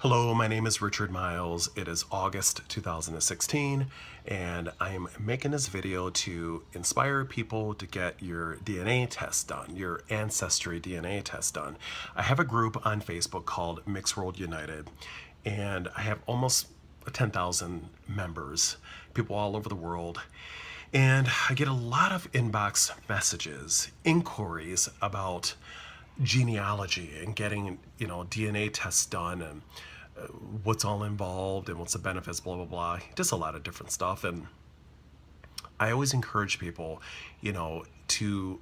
Hello, my name is Richard Miles. It is August 2016, and I'm making this video to inspire people to get your DNA test done, your Ancestry DNA test done. I have a group on Facebook called Mixed World United, and I have almost 10,000 members, people all over the world. And I get a lot of inbox messages, inquiries about genealogy and getting, DNA tests done and what's all involved and what's the benefits, blah, blah, blah. Just a lot of different stuff. And I always encourage people, to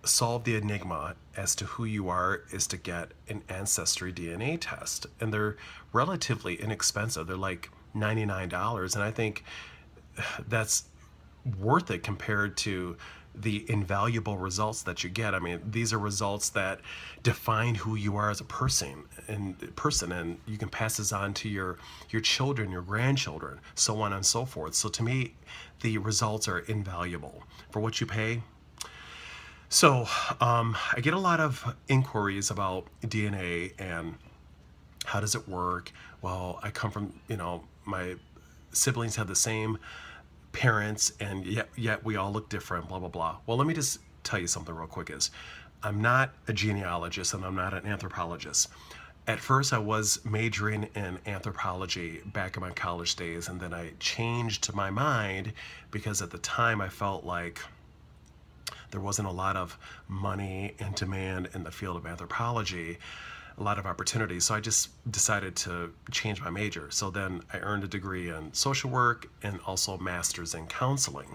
solve the enigma as to who you are is to get an Ancestry DNA test. And they're relatively inexpensive. They're like $99. And I think that's worth it compared to the invaluable results that you get. I mean, these are results that define who you are as a person, and you can pass this on to your children, your grandchildren, so on and so forth. So to me, the results are invaluable for what you pay. So I get a lot of inquiries about DNA and how does it work. Well, I come from, my siblings have the same parents, and yet we all look different, blah, blah, blah. Well, let me just tell you something real quick is I'm not a genealogist and I'm not an anthropologist. At first, I was majoring in anthropology back in my college days, and then I changed my mind because at the time I felt like there wasn't a lot of money and demand in the field of anthropology, a lot of opportunities. So I just decided to change my major. So then I earned a degree in social work and also a master's in counseling,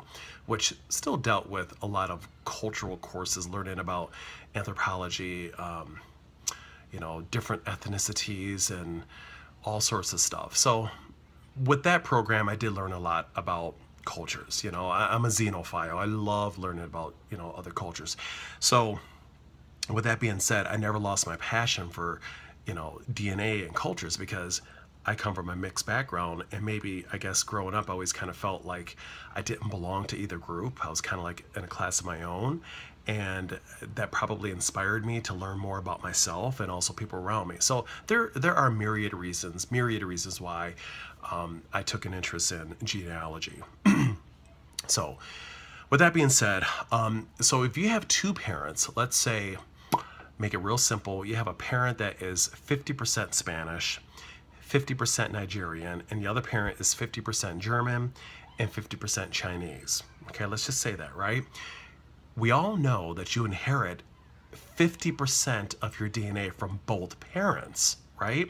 which still dealt with a lot of cultural courses, learning about anthropology, different ethnicities and all sorts of stuff. So with that program, I did learn a lot about cultures. I'm a xenophile. I love learning about, other cultures. So with that being said, I never lost my passion for, DNA and cultures because I come from a mixed background, and maybe, I guess, growing up, I always kind of felt like I didn't belong to either group. I was kind of like in a class of my own, and that probably inspired me to learn more about myself and also people around me. So there are myriad reasons why I took an interest in genealogy. So with that being said, so if you have two parents, let's say, make it real simple, you have a parent that is 50% Spanish, 50% Nigerian, and the other parent is 50% German and 50% Chinese. Okay, let's just say that, right? We all know that you inherit 50% of your DNA from both parents, right?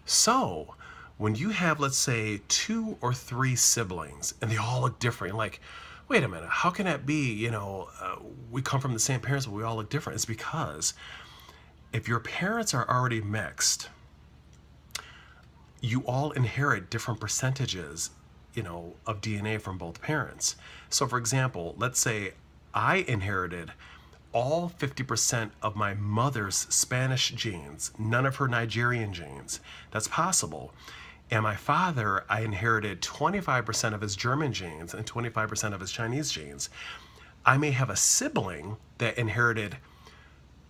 So when you have, let's say, 2 or 3 siblings and they all look different, you're like, wait a minute, how can that be? We come from the same parents, but we all look different. It's because if your parents are already mixed, you all inherit different percentages, of DNA from both parents. So for example, let's say I inherited all 50% of my mother's Spanish genes, none of her Nigerian genes. That's possible. And my father, I inherited 25% of his German genes and 25% of his Chinese genes. I may have a sibling that inherited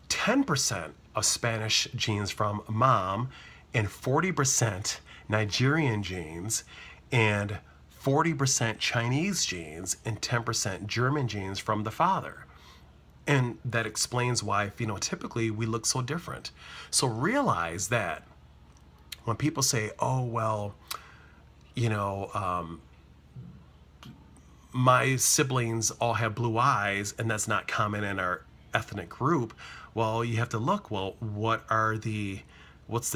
10% of Spanish genes from mom and 40% Nigerian genes and 40% Chinese genes and 10% German genes from the father. And that explains why phenotypically we look so different. So realize that when people say, oh, well, my siblings all have blue eyes and that's not common in our ethnic group, well, you have to look, well, what's the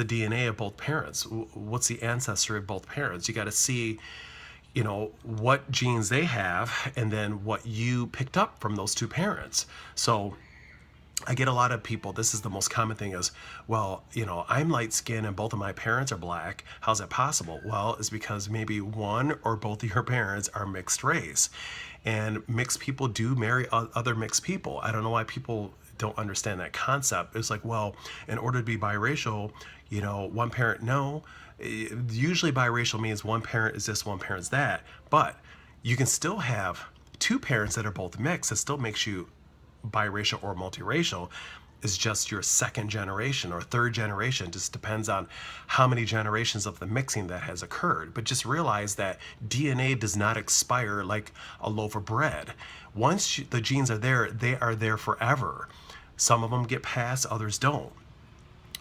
DNA of both parents? What's the ancestry of both parents? You got to see, what genes they have and then what you picked up from those two parents. So I get a lot of people, this is the most common thing is, well, I'm light skinned and both of my parents are black. How's that possible? Well, it's because maybe one or both of your parents are mixed race. And mixed people do marry other mixed people. I don't know why people don't understand that concept. It's like, well, in order to be biracial, one parent, no. Usually biracial means one parent is this, one parent's that. But you can still have two parents that are both mixed. It still makes you biracial or multiracial. is just your second generation or third generation. Just depends on how many generations of the mixing that has occurred. But just realize that DNA does not expire like a loaf of bread. Once the genes are there, they are there forever. Some of them get passed, others don't.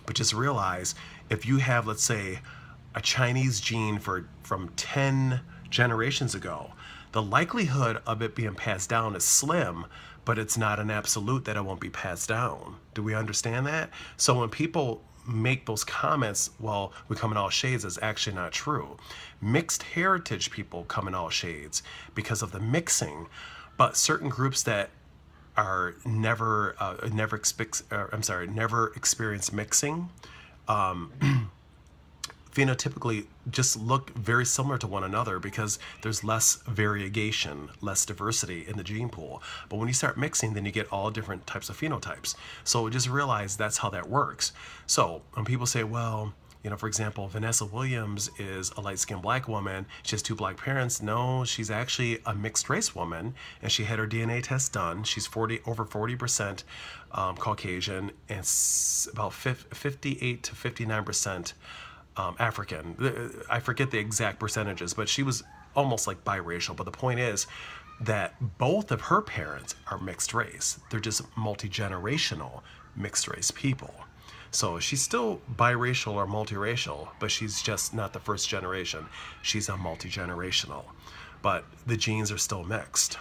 But just realize if you have, let's say, a Chinese gene from 10 generations ago, the likelihood of it being passed down is slim, but it's not an absolute that it won't be passed down. Do we understand that? So when people make those comments, well, we come in all shades, is actually not true. Mixed heritage people come in all shades because of the mixing, but certain groups that are never experience mixing, phenotypically just look very similar to one another because there's less variegation, less diversity in the gene pool. But when you start mixing, then you get all different types of phenotypes. So just realize that's how that works. So when people say, well, you know, for example, Vanessa Williams is a light-skinned black woman, she has 2 black parents. No, she's actually a mixed race woman, and she had her DNA test done. She's over 40% Caucasian, and about 58 to 59% African. I forget the exact percentages, but she was almost like biracial. But the point is that both of her parents are mixed race. They're just multi-generational mixed race people. So she's still biracial or multiracial, but she's just not the first generation. She's a multi-generational, but the genes are still mixed.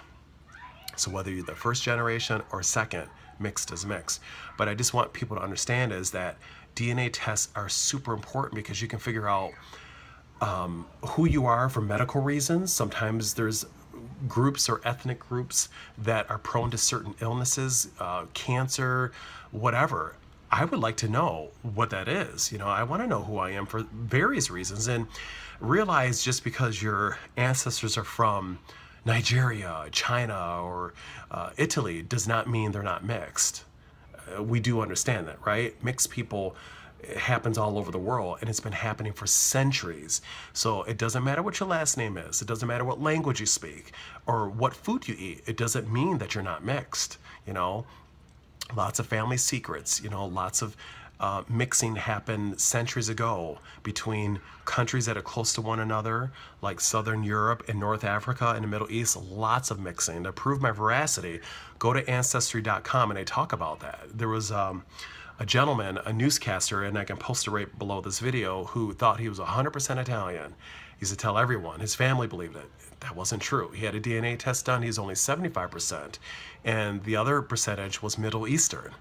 So whether you're the first generation or second, mixed is mixed. But I just want people to understand is that DNA tests are super important because you can figure out who you are for medical reasons. Sometimes there's groups or ethnic groups that are prone to certain illnesses, cancer, whatever. I would like to know what that is. You know, I want to know who I am for various reasons. And realize just because your ancestors are from Nigeria, China, or Italy does not mean they're not mixed. We do understand that, right? Mixed people, it happens all over the world, and it's been happening for centuries. So it doesn't matter what your last name is. It doesn't matter what language you speak or what food you eat. It doesn't mean that you're not mixed, you know? Lots of family secrets, you know, lots of mixing happened centuries ago between countries that are close to one another, like Southern Europe and North Africa and the Middle East. Lots of mixing. To prove my veracity, go to Ancestry.com and they talk about that. There was a gentleman, a newscaster, and I can post it right below this video, who thought he was 100% Italian. He used to tell everyone, his family believed it. That wasn't true. He had a DNA test done, he's only 75%. And the other percentage was Middle Eastern.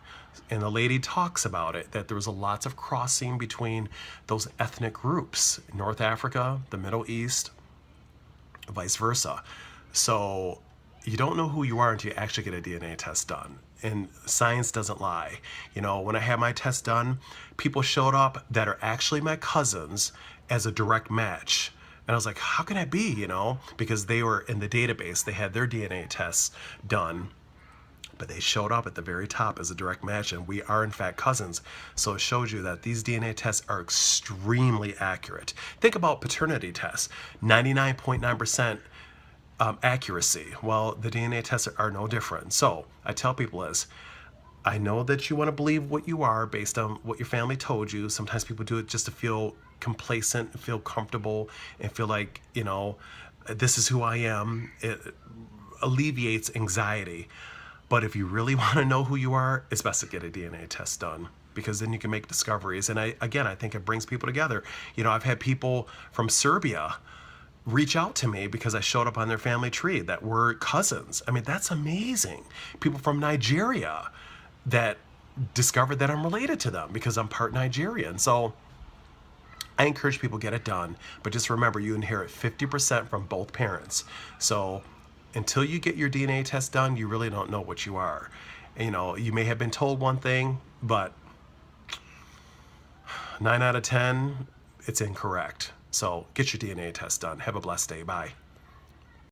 And the lady talks about it, that there was lots of crossing between those ethnic groups, North Africa, the Middle East, vice versa. So you don't know who you are until you actually get a DNA test done. And science doesn't lie. You know, when I had my test done, people showed up that are actually my cousins as a direct match. And I was like, how can that be, you know? Because they were in the database, they had their DNA tests done, but they showed up at the very top as a direct match, and we are in fact cousins. So it shows you that these DNA tests are extremely accurate. Think about paternity tests, 99.9% accuracy. Well, the DNA tests are no different. So I tell people is, I know that you want to believe what you are based on what your family told you. Sometimes people do it just to feel complacent, feel comfortable, and feel like, you know, this is who I am. It alleviates anxiety. But if you really want to know who you are, it's best to get a DNA test done, because then you can make discoveries. And I think it brings people together. You know, I've had people from Serbia reach out to me because I showed up on their family tree that were cousins. I mean, that's amazing. People from Nigeria that discovered that I'm related to them because I'm part Nigerian. So I encourage people to get it done, but just remember, you inherit 50% from both parents. So until you get your DNA test done, you really don't know what you are. And, you know, you may have been told one thing, but 9 out of 10, it's incorrect. So get your DNA test done. Have a blessed day. Bye.